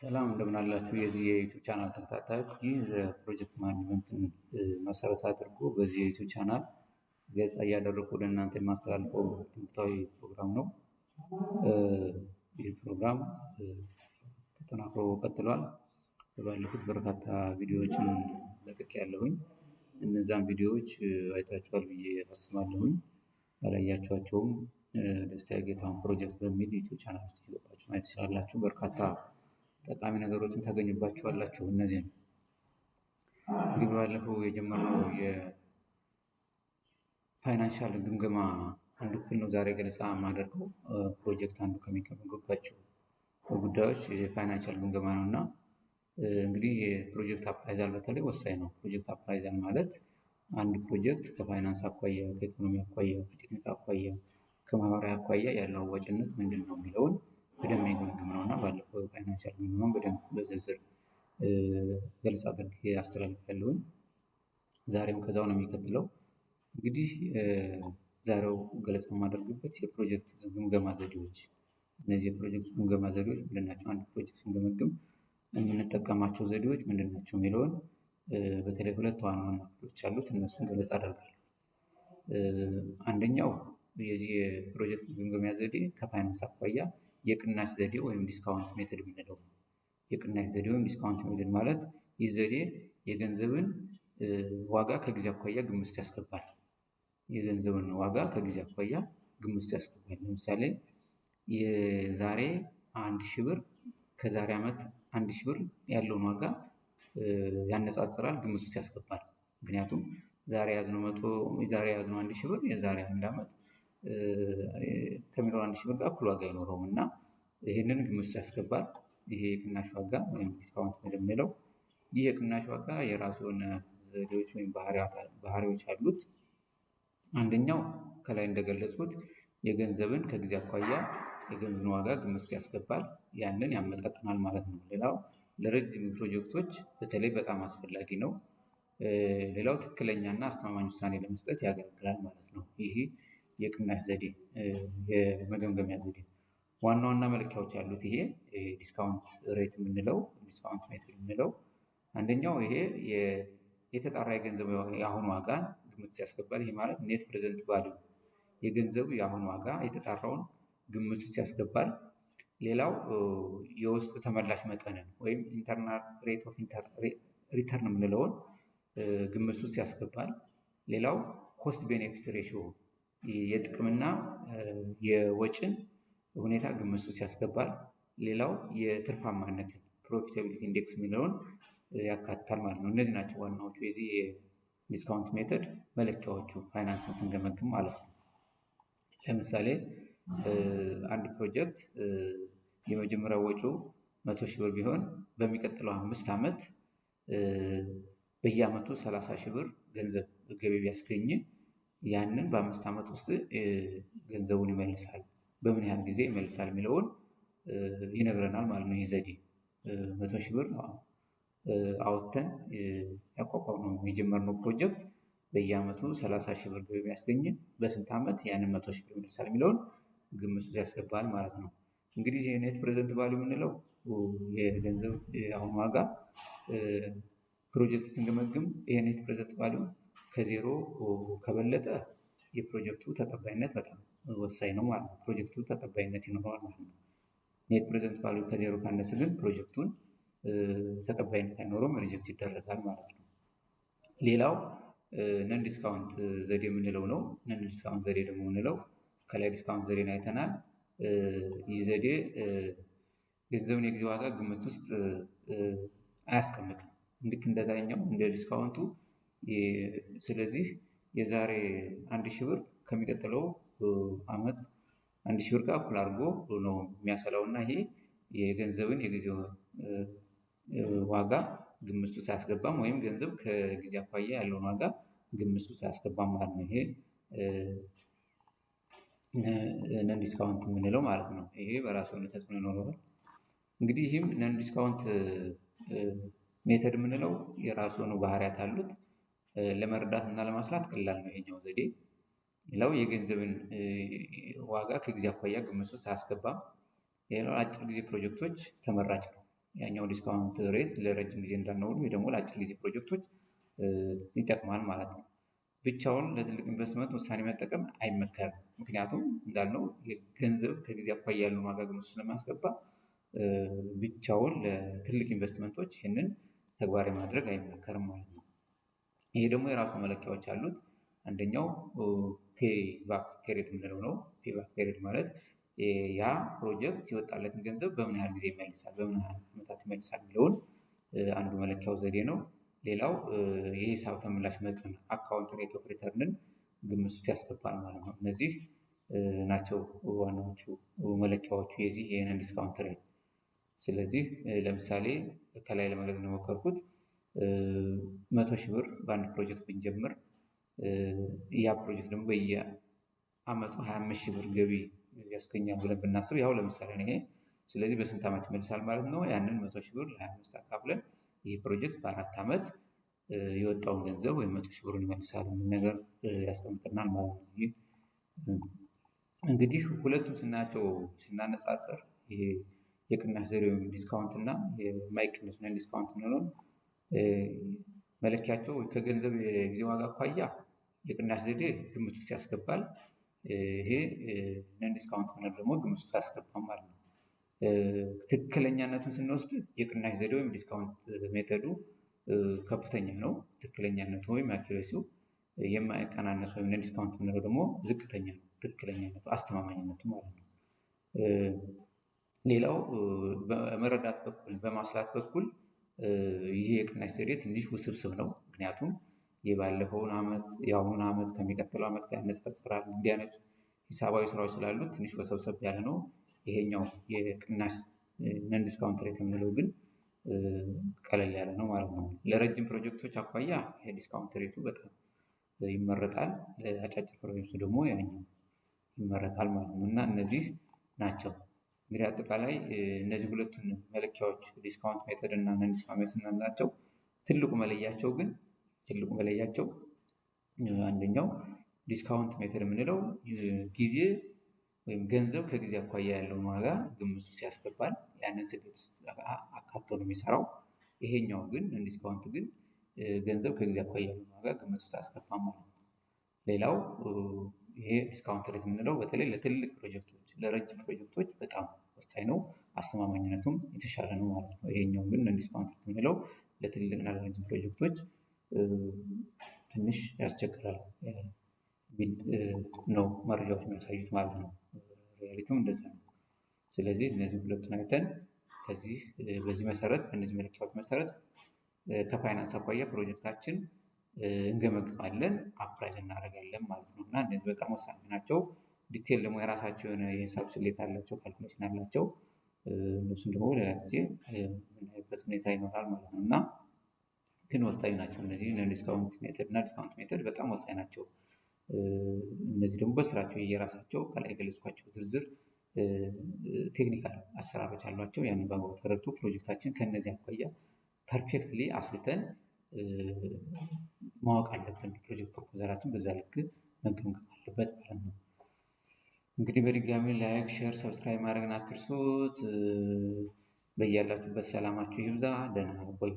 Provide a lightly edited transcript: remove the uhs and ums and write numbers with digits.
ሰላም እንደምን አላችሁ የዚህ የዩቲዩብ ቻናል ተከታታዮች። ይህ ፕሮጀክት ማኔጅመንትን መሰረት አድርጎ በዚህ የዩቲዩብ ቻናል ገጻ እያደረኩ ወደ እናንተ የማስተላልፈው ትምህርታዊ ፕሮግራም ነው። ይህ ፕሮግራም ተጠናክሮ ቀጥሏል። ባለፉት በርካታ ቪዲዮዎችን ለቅቄያለሁኝ። እነዛን ቪዲዮዎች አይታችኋል ብዬ አስባለሁኝ። ያላያችኋቸውም ደስታ ጌታሁን ፕሮጀክት በሚል ዩቲዩብ ቻናል ውስጥ እየገባችሁ ማየት ትችላላችሁ። በርካታ ጠቃሚ ነገሮችን ታገኙባቸዋላችሁ። እነዚህ ነው እንግዲህ ባለፈው የጀመርነው የፋይናንሻል ግምገማ አንዱ ክፍል ነው። ዛሬ ገለጻ የማደርገው ፕሮጀክት አንዱ ከሚገመገባቸው ጉዳዮች የፋይናንሻል ግምገማ ነው እና እንግዲህ የፕሮጀክት አፕራይዛል በተለይ ወሳኝ ነው። ፕሮጀክት አፕራይዛል ማለት አንድ ፕሮጀክት ከፋይናንስ አኳያ፣ ከኢኮኖሚ አኳያ፣ ከቴክኒክ አኳያ፣ ከማህበራዊ አኳያ ያለው አዋጭነት ምንድን ነው የሚለውን በደንብ የሚገመግም ነው እና ባለፈው ፋይናንሻል ግምገማን በደንብ በዝርዝር ገልጽ አድርጌ አስተላልፌያለሁኝ። ዛሬም ከዛው ነው የሚቀጥለው። እንግዲህ ዛሬው ገለጻ የማደርግበት የፕሮጀክት ግምገማ ዘዴዎች፣ እነዚህ የፕሮጀክት ግምገማ ዘዴዎች ምንድን ናቸው? አንድ ፕሮጀክት ስንገመግም የምንጠቀማቸው ዘዴዎች ምንድን ናቸው የሚለውን በተለይ ሁለት ዋና ዋና ክፍሎች አሉት። እነሱን ገለጻ አደርጋለሁ። አንደኛው የዚህ የፕሮጀክት ግምገማ ዘዴ ከፋይናንስ አኳያ የቅናሽ ዘዴ ወይም ዲስካውንት ሜተድ የምንለው ነው። የቅናሽ ዘዴ ወይም ዲስካውንት ሜተድ ማለት ይህ ዘዴ የገንዘብን ዋጋ ከጊዜ አኳያ ግምት ውስጥ ያስገባል። የገንዘብን ዋጋ ከጊዜ አኳያ ግምት ውስጥ ያስገባል። ለምሳሌ የዛሬ 1000 ብር ከዛሬ ዓመት 1000 ብር ያለውን ዋጋ ያነጻጽራል፣ ግምት ውስጥ ያስገባል። ምክንያቱም ዛሬ ያዝነው 1000 ብር የዛሬ አንድ ዓመት ከሚኖር 1000 ብር ጋር እኩል ዋጋ አይኖረውም እና ይህንን ግምት ውስጥ ያስገባል። ይሄ የቅናሽ ዋጋ ወይም ዲስካውንት የምንለው ይህ የቅናሽ ዋጋ የራሱ የሆነ ዘዴዎች ወይም ባህሪዎች አሉት። አንደኛው ከላይ እንደገለጽኩት የገንዘብን ከጊዜ አኳያ የገንዘብን ዋጋ ግምት ውስጥ ያስገባል፣ ያንን ያመጣጥናል ማለት ነው። ሌላው ለረጅም ፕሮጀክቶች በተለይ በጣም አስፈላጊ ነው። ሌላው ትክክለኛና አስተማማኝ ውሳኔ ለመስጠት ያገለግላል ማለት ነው። ይሄ የቅናሽ ዘዴ የመገምገሚያ ዘዴ ዋና ዋና መለኪያዎች ያሉት ይሄ ዲስካውንት ሬት የምንለው ዲስካውንት ሜትድ የምንለው አንደኛው ይሄ የተጣራ የገንዘብ የአሁኑ ዋጋን ግምት ውስጥ ያስገባል። ይሄ ማለት ኔት ፕሬዘንት ቫልዩ የገንዘቡ የአሁኑ ዋጋ የተጣራውን ግምት ውስጥ ያስገባል። ሌላው የውስጥ ተመላሽ መጠንን ወይም ኢንተርናል ሬት ኦፍ ሪተርን የምንለውን ግምት ውስጥ ያስገባል። ሌላው ኮስት ቤኔፊት ሬሽዮ የጥቅምና የወጭን ሁኔታ ግምት ውስጥ ያስገባል። ሌላው የትርፋማነትን ፕሮፊታቢሊቲ ኢንዴክስ የሚለውን ያካትታል ማለት ነው። እነዚህ ናቸው ዋናዎቹ የዚህ የዲስካውንት ሜተድ መለኪያዎቹ ፋይናንስን ስንገመግም ማለት ነው። ለምሳሌ አንድ ፕሮጀክት የመጀመሪያው ወጪው 100,000 ብር ቢሆን በሚቀጥለው 5 ዓመት በየዓመቱ 30,000 ብር ገንዘብ ገቢ ቢያስገኝ ያንን በ5 ዓመት ውስጥ ገንዘቡን ይመልሳል። በምን ያህል ጊዜ ይመልሳል የሚለውን ይነግረናል ማለት ነው። ይህ ዘዴ 100,000 ብር አውጥተን ያቋቋምነው የጀመርነው ፕሮጀክት በየዓመቱ 30,000 ብር ገቢ ቢያስገኝ በስንት ዓመት ያንን 100,000 ብር ይመልሳል የሚለውን ግምት ውስጥ ያስገባል ማለት ነው። እንግዲህ ኔት ፕሬዘንት ቫልዩ የምንለው የገንዘብ አሁን ዋጋ ፕሮጀክት ስንገመግም ይሄ ኔት ፕሬዘንት ቫልዩ ከዜሮ ከበለጠ የፕሮጀክቱ ተቀባይነት በጣም ወሳኝ ነው ማለት ነው። ፕሮጀክቱ ተቀባይነት ይኖረዋል ማለት ነው። ኔት ፕሬዘንት ቫልዩ ከዜሮ ካነሰ ግን ፕሮጀክቱን ተቀባይነት አይኖረውም፣ ሪጀክት ይደረጋል ማለት ነው። ሌላው ነን ዲስካውንት ዘዴ የምንለው ነው። ነን ዲስካውንት ዘዴ ደግሞ የምንለው ከላይ ዲስካውንት ዘዴን አይተናል። ይህ ዘዴ ገንዘብን የጊዜ ዋጋ ግምት ውስጥ አያስቀምጥም ልክ እንደዛኛው እንደ ዲስካውንቱ። ስለዚህ የዛሬ 1,000 ብር ከሚቀጥለው ዓመት 1,000 ብር ጋር እኩል አድርጎ ነው የሚያሰላው እና ይሄ የገንዘብን የጊዜ ዋጋ ግምት ውስጥ አያስገባም፣ ወይም ገንዘብ ከጊዜ አኳያ ያለውን ዋጋ ግምት ውስጥ አያስገባም ማለት ነው። ይሄ ነን ዲስካውንት የምንለው ማለት ነው። ይሄ በራሱ የሆነ ተጽዕኖ ይኖረዋል። እንግዲህ ይህም ነን ዲስካውንት ሜተድ የምንለው የራሱ የሆኑ ባህሪያት አሉት። ለመረዳት እና ለማስላት ቀላል ነው ይሄኛው ዘዴ። ሌላው የገንዘብን ዋጋ ከጊዜ አኳያ ግምት ውስጥ አያስገባም። ሌላው አጭር ጊዜ ፕሮጀክቶች ተመራጭ ነው። ያኛው ዲስካውንት ሬት ለረጅም ጊዜ እንዳናውሉ ወይ ደግሞ ለአጭር ጊዜ ፕሮጀክቶች ይጠቅማል ማለት ነው። ብቻውን ለትልቅ ኢንቨስትመንት ውሳኔ መጠቀም አይመከርም። ምክንያቱም እንዳልነው ገንዘብ ከጊዜ አኳያ ያለውን ዋጋ ግምት ስለማያስገባ ብቻውን ለትልቅ ኢንቨስትመንቶች ይህንን ተግባራዊ ማድረግ አይመከርም ማለት ነው። ይሄ ደግሞ የራሱ መለኪያዎች አሉት። አንደኛው ፔይባክ ፔሪድ የምንለው ነው። ፔይባክ ፔሪድ ማለት ያ ፕሮጀክት የወጣለትን ገንዘብ በምን ያህል ጊዜ ይመልሳል፣ በምን ያህል ዓመታት ይመልሳል የሚለውን አንዱ መለኪያው ዘዴ ነው። ሌላው የሂሳብ ተመላሽ መጠን አካውንት ሬት ኦፍ ሪተርንን ግምት ውስጥ ያስገባል ማለት ነው። እነዚህ ናቸው ዋናዎቹ መለኪያዎቹ የዚህ የነን ዲስካውንት ሬት። ስለዚህ ለምሳሌ ከላይ ለመግለጽ እንደሞከርኩት 100,000 ብር በአንድ ፕሮጀክት ብንጀምር ያ ፕሮጀክት ደግሞ በየአመቱ 25,000 ብር ገቢ ያስገኛል ብለን ብናስብ ያው ለምሳሌ ነው ይሄ። ስለዚህ በስንት ዓመት ይመልሳል ማለት ነው? ያንን 100,000 ብር ለ25 አካፍለን ይህ ፕሮጀክት በ4 ዓመት የወጣውን ገንዘብ ወይም 100,000 ብሩን ይመልሳል የሚል ነገር ያስቀምጥናል ማለት ነው። ይህ እንግዲህ ሁለቱም ስናያቸው ስናነጻጽር ይሄ የቅናሽ ዘዴ ወይም ዲስካውንት እና የማይቀንስ ነን ዲስካውንት የምንለው መለኪያቸው ከገንዘብ የጊዜ ዋጋ አኳያ የቅናሽ ዘዴ ግምት ውስጥ ያስገባል። ይሄ ነን ዲስካውንት የምንለው ደግሞ ግምት ውስጥ አያስገባም ማለት ነው። ትክክለኛነቱን ስንወስድ የቅናሽ ዘዴ ወይም ዲስካውንት ሜተዱ ከፍተኛ ነው። ትክክለኛነቱ ወይም አኪሬሲው የማይቀናነስ ወይም ነን ዲስካውንት የምንለው ደግሞ ዝቅተኛ ነው። ትክክለኛነቱ አስተማማኝነቱ ማለት ነው። ሌላው በመረዳት በኩል በማስላት በኩል ይሄ የቅናሽ ዘዴ ትንሽ ውስብስብ ነው። ምክንያቱም የባለፈውን ዓመት የአሁኑን ዓመት ከሚቀጥለው ዓመት ጋር ያነጻጽራል። እንዲህ አይነት ሂሳባዊ ስራዎች ስላሉት ትንሽ ወሰብሰብ ያለ ነው። ይሄኛው የቅናሽ ነን ዲስካውንት ሬት የምንለው ግን ቀለል ያለ ነው ማለት ነው። ለረጅም ፕሮጀክቶች አኳያ የዲስካውንት ሬቱ በጣም ይመረጣል። ለአጫጭር ፕሮጀክቶች ደግሞ ያኛው ይመረጣል ማለት ነው። እና እነዚህ ናቸው እንግዲህ አጠቃላይ እነዚህ ሁለቱን መለኪያዎች ዲስካውንት ሜተድ እና ነን ዲስካውንት ሜተድ ስናላቸው ትልቁ መለያቸው አንደኛው ዲስካውንት ሜተድ የምንለው ጊዜ ወይም ገንዘብ ከጊዜ አኳያ ያለውን ዋጋ ግምት ውስጥ ያስገባል። ያንን ስሌት ውስጥ አካቶ ነው የሚሰራው። ይሄኛው ግን ነን ዲስካውንት ግን ገንዘብ ከጊዜ አኳያ ያለውን ዋጋ ግምት ውስጥ አያስገባም ማለት ነው። ሌላው ይሄ ዲስካውንት ሬት የምንለው በተለይ ለትልቅ ፕሮጀክቶች ለረጅም ፕሮጀክቶች በጣም ወሳኝ ነው። አስተማማኝነቱም የተሻለ ነው ማለት ነው። ይሄኛው ግን ነን ዲስካውንት ሬት የምንለው ለትልቅና ለረጅም ፕሮጀክቶች ትንሽ ያስቸግራል ነው መረጃዎች የሚያሳዩት ማለት ነው። ሪያሊቲውም እንደዛ ነው። ስለዚህ እነዚህ ሁለቱን አይተን በዚህ መሰረት በእነዚህ መለኪያዎች መሰረት ከፋይናንስ አኳያ ፕሮጀክታችን እንገመግማለን፣ አፕራይዝ እናደርጋለን ማለት ነው። እና እነዚህ በጣም ወሳኝ ናቸው። ዲቴል ደግሞ የራሳቸው የሆነ የሂሳብ ስሌት አላቸው፣ ካልኩሌሽን አላቸው። እነሱን ደግሞ ሌላ ጊዜ የምናይበት ሁኔታ ይኖራል ማለት ነው። እና ግን ወሳኝ ናቸው እነዚህ ነን ዲስካውንት ሜተድ እና ዲስካውንት ሜተድ በጣም ወሳኝ ናቸው። እነዚህ ደግሞ በስራቸው የራሳቸው ከላይ የገለጽኳቸው ዝርዝር ቴክኒካል አሰራሮች አሏቸው። ያንን በአግባቡ ተረድቶ ፕሮጀክታችን ከነዚህ አኳያ ፐርፌክትሊ አስልተን ማወቅ አለብን። ፕሮጀክት ፕሮፖዛላችን በዛ ልክ መገምገም አለበት ማለት ነው። እንግዲህ በድጋሚ ላይክ፣ ሼር፣ ሰብስክራይብ ማድረግን አትርሱት። በያላችሁበት ሰላማችሁ ይብዛ። ደህና ቆዩ።